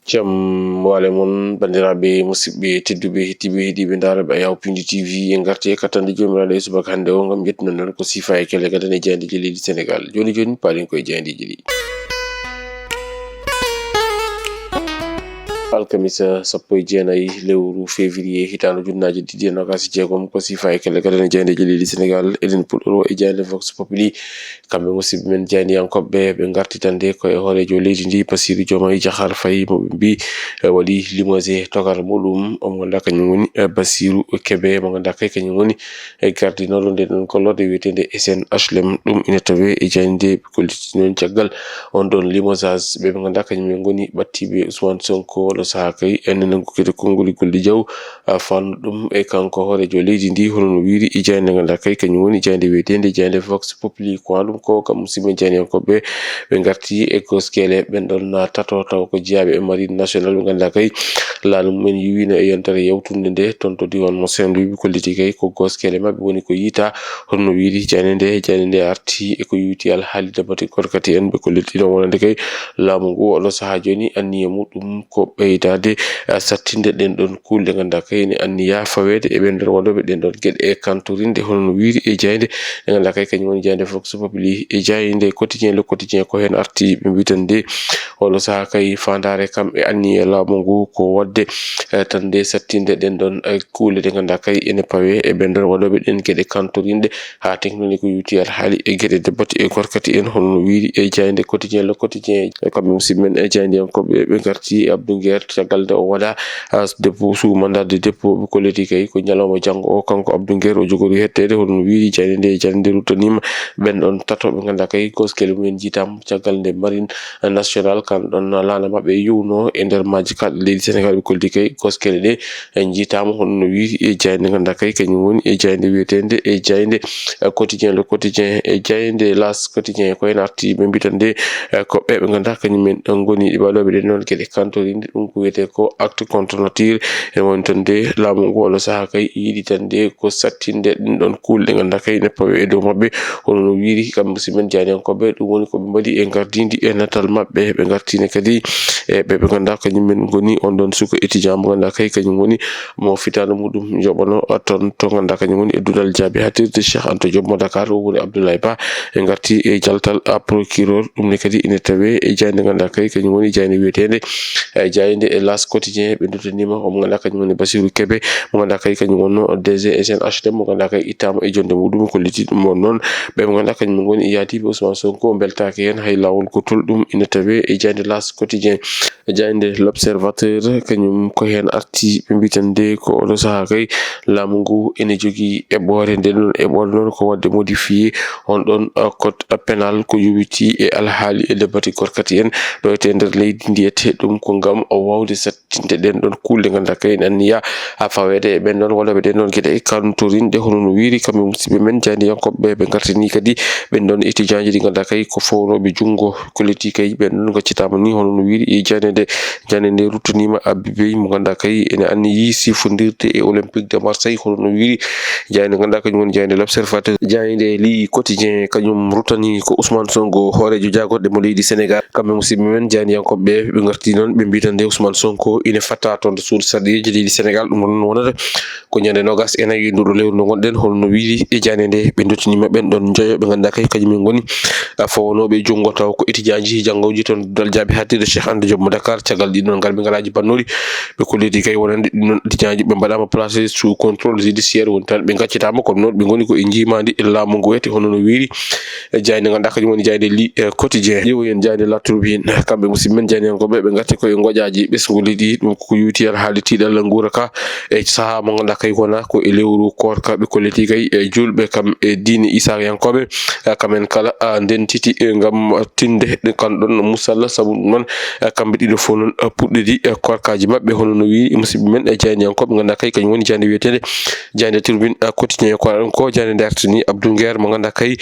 Jam wale mon bandiraɓe musidɓe tedduɓe hettiɓe heeɗiɓe daraɓe Yawpindi TV en garti katande jomiraɗo e subaka hande o gam jettunoɗon ko sifa e kelle gadane jeyandiji leydi Sénégal joni palen koye jeyandiji ɗi. Alkamisa 19 lewru février hitande junnaji ɗiɗi e nogas jeegom ko sifa e kelle gadane jeyandeji leydi Sénégal eɗen puɗɗoro e jeyande Vox Populi kamɓe musidɓe men jeyandiyankoɓe ɓe gartitande koye hoorejo leydi ndi Bassirou Diomaye Diakhar Faye moɓe mbi waɗi limogé togal muɗum omo ganduɗa kañum woni Bassirou Kébé mo ganduɗa kay kañum woni gardinoɗo nden ɗon kollorde wiyetede SNHLM ɗum ina tawe e jeyande kolliti noon caggal on ɗon limogeage ɓe ganduɗa kañum goni ɓattiɓe Ousmane Sonko wala saha kay enen gokkete konngol golli jaw fannu ɗum e kanko hoorejo leydi ndi hono no wiiri e jeyande ganduɗa kay kañum woni jeyande wiyetede jeyande Vox Populi ko ɗum ko kam musidɓe jeyandiyankoɓe ɓe garti e koskele ɓen ɗon tato taw ko jeeyaɓe e marine national ɓe ganduɗa kay laamu mumen yiwino e yontere yawtunde nde toon to diwan mo Saint-Louis kolliti kay ko goskele mabɓe woni ko yiita hono no wiiri jeyande nde arti e ko yiwti alhaali dabati korkati en ɓe kolliti ɗon wonande kay laamu ngu oɗo saaha joni anniye muɗum ko ɓeydade sattinde ɗen ɗon kulde ganduɗa kay ne anniya fawede e ɓen nder waɗoɓe ɗen ɗon gueɗe e kantorinde hono no wiiri e jeyande nde ganduɗa kay kañum woni jeyande Vox Populi e jeyande quotidien le quotidien ko hen arti ɓe mbitan de oɗo saaha kay fandare kamɓe anniye laamu ngu ko wadde tan nde sattinde ɗen ɗon kuule ɗe ganduɗa kay ene pawe e ɓen nder waɗoɓe ɗen gueɗe kantorinde ha teknoni ko yiwti haali e gueɗe debati e gorkati en hono no wiiri e jeyande quotidien le quotidien kamɓe musidɓe men e jeyandiyankoɓe ɓe garti e Abdou Nguer caggal nde o waɗa dépôt sous mandat de dépôt ɓe kolliti kay ko ñalawma janggo o kanko Abdou Nguer o jogori hettede hono no wiiri jeyande nde ruttanima ɓen ɗon tato ɓe ganduɗa kay koskele mumen jiitama caggal nde marine national kan ɗon laana mabɓe yuwno e nder majji kalɗe leydi Sénégal ɓe kolliti kay koskele ɗe jiitama hono no wiiri e jeyande ganduɗa kay kañum woni e jeyande wiyetede e jeyande quotidien le quotidien e jeyande las quotidien ko hen arti ɓe mbitande ko ɓe ganduɗa kañumen goni waɗoɓe ɗen noon gueɗe kantorinde ɗum ko wiyete ko acte contre nature e woni tan de laamu ngu oɗo saaha kay yiiɗi tan de ko sattinde ɗin ɗon kulɗe ganduɗa kay ne pawe e dow mabɓe hono no wiiri kamɓe musidɓe men jeyandiyankoɓe ɗum woni koɓe mbaɗi e gardidi e natal mabɓe ɓe gartine kadi e ɓe ganduɗa kañumen goni on ɗon suka étudiant mo ganduɗa kay kañum woni mo fitande muɗum joɓono toon to ganduɗa kañum woni e Doudal Diaby hatirde Cheikh Anta Diop mo Dakar o woni Abdoulaye Ba e garti e jaltal procureur ɗum ne kadi ine tawe e jeyande ganduɗa kay kañum woni jeyande wiyetede jeyande e las quotidien ɓe duttanima omo ganduɗa kañum woni Bassirou Kébé mo ganduɗa kay kañum wonno DG SNHLM mo ganduɗa kay ittama e jonde muɗum kolliti ɗum on noon ɓe mo ganduɗa kañum goni yaadiɓe Ousmane Sonko beltaki hen hay lawol gotol ɗum ine tawe e jeyande las quotidien jeyande l'observateur kañum ko hen arti ɓe mbitande ko oɗo saaha kay laamu ngu ene jogui eɓɓore nde ɗon eɓɓore noon ko wadde modifié on ɗon code pénal ko yowiti e alhaali e debati gorkati en ɗo ete nder leydi ndiyete ɗum ko gam o wawde sattinde ɗen ɗon kulde ganduɗa kay en anniya ha fawede e ɓen ɗon waɗoɓe ɗen ɗon gueɗe kantorinde hono no wiiri kamɓe musidɓe men jeyandiyankoɓe ɓe gartini kadi ɓen ɗon étudiant ji ɗi ganduɗa kay ko fownoɓe junggo kolliti kay ɓen ɗon gaccitama ni hono no wiiri e jeyande nde ruttanima Abibey mo ganduɗa kay ene anniyi sifodirde e olympique de Marseille hono no wiiri jeyande ganduɗa kañum woni jeyande l'observateur jeyande li quotidien kañum ruttani ko Ousmane Sonko hoorejo jagorɗe mo leydi Sénégal kamɓe musidɓe men jeyandiyankoɓe ɓe garti noon ɓe mbitande Ousmane Sonko ine fatta toon to suudu sarɗiji leydi Sénégal ɗum noon wonata ko ñande nogas e nayyi nduɗo lewru ndu gonɗen hono no wiiri e jeyande nde ɓe duttanima ɓen ɗon joyo ɓe ganduɗa kay kañumen goni fawnoɓe junggo taw ko étudiant ji janggoji toon Doudal Diaby hatirde Cheikh Anta Diop mo Dakar caggal ɗi ɗon garɓe ngalaji bannori ɓe kolliti kay wonande ɗin ɗon étudiant ji ɓe mbaɗama placé sous contrôle judiciaire woni tan ɓe gaccitama kono noon ɓe goni ko e jimadi e laamu ngu wete hono no wiiri e jeyande ganduɗa kañum woni jeyande li quotidien ƴeewoy en jeyande La Tribune kamɓe musidɓe men jeyandiyankoɓe ɓe gatti koye goƴaji ɓesguli ɗi ɗum ko yiwti haali tiiɗalla guura ka e saaha mo ganduɗa kay wona ko e lewru korka ɓe kolliti kay e julɓe kam e diine Isayankoɓe kamen kala ndentiti gam tinde kanɗon musalla saabu ɗum noon kamɓe ɗiɗo fof noon puɗɗiɗi korkaji mabɓe hono no wiiri musidɓe men e jeyandiyankoɓe ganduɗa kay kañum woni jeyande wiyetede jeyande Tribune quotidien ko ɗon ko jeyande nde artini Abdou Nguer mo ganduɗa kay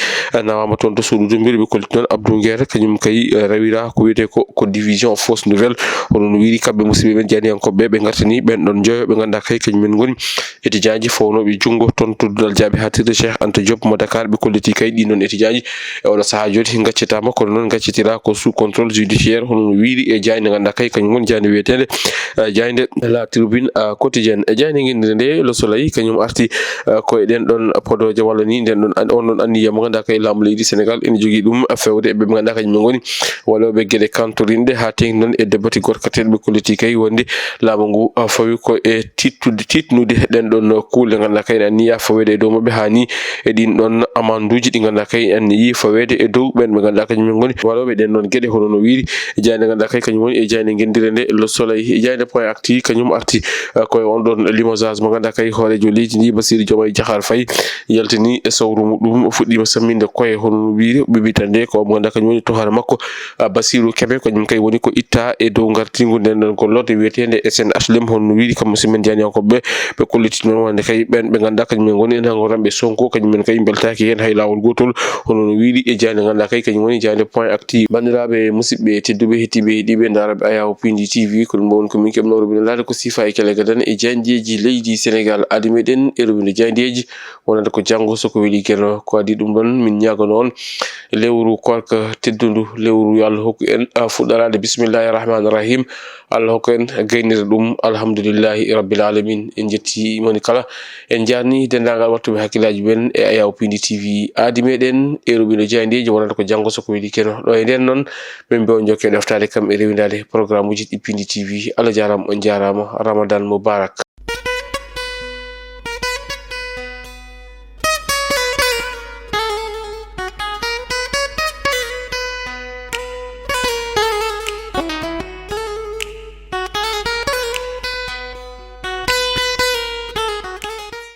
nawama toon to suudu Doumbiri ɓe kolliti noon Abdou Nguer kañum kay rawira ko wiyete ko division fausse nouvelle hono no wiiri wiiri kamɓe musidɓe men janiyankoɓe ɓe gartani ɓen ɗon joyo ɓe ganduɗa kay kañum men goni étudiant fownoɓe jungo toon to dudal jaaɓe hatirde Cheikh Anta Diop mo Dakar ɓe kolliti kay ɗin ɗon étudiant e oɗo saaha joni gaccetama kono noon gaccetira ko sous contrôle judiciaire hono wiiri e jayde ganduɗa kay kañum woni jayde wiyetede jayde la tribune quotidienne e jayde guindire nde Le Soleil kañum arti koye ɗen ɗon podoje walla ni nden ɗon on ɗon anniya mo ganduɗa kay laamu leydi Sénégal ene jogui ɗum fewde ɓe ganduɗa kañum men goni walloɓe gueɗe kantorinde ha tengti noon e débatти gorkateɗe ɓe kolliti kay wonde laamu ngu fawi ko e titnude ɗen ɗon kuule ganduɗa kay anniya fawede e dow mabɓe hani e ɗin ɗon amanduji ɗi ganduɗa kay anniyi fawede e dow ɓen ɓe ganduɗa kañum men goni walloɓe ɗen ɗon gueɗe hono no wiiri e jayde ganduɗa kay kañum woni e jayde guendire nde Le Soleil e jayde point actu kañum arti koye on ɗon limogeage mo ganduɗa kay hoorejo leydi ndi Bassirou Diomaye Diakhar Faye yaltini e sawru muɗum fuɗɗima samminde koye hono no wiiri ɓiɓitande ko mo ganduɗa kañum woni tohara makko Bassirou Kébé kañum kay woni ko itta e dow gartigu nden ɗon gollorde wiyetede SNHLM hono no wiiri kam musidmen janiyankoɓe ɓe kolliti noon wonde kay ɓen ɓe ganduɗa kañum men goni en hangoranɓe Sonko kañum men kay beltaki hen hay lawol gotol hono no wiiri e jayde ganduɗa kay kañum woni jayde point actu bandiraɓe musidɓe tedduɓe hettiɓe heeɗiɓe daraɓe Ayaw Pindi TV ko ɗum woni komin keɓno robine ko sifa e kelegadan e jandeji leydi Sénégal adi meɗen e robine jandeji wonande ko janggo soko weeli keno ko adi ɗum ɗon min ñaga noon lewru korka teddundu lewru yo Allah hokku en fuɗɗarade bismillahi rahmani rahim Allah hokku en gaynire ɗum alhamdulillahi rabbil alamin en jetti moni kala en jarni dendagal wattuɓe hakkillaji men e Ayaw Pindi TV adi meɗen e robine jandeji wonande ko janggo soko weeli keno ɗo e nden noon min mbi on jokke ɗoftade kam e rewidade programme uji ɗi Pindi TV Allah jarama on jarama Ramadan Mubarak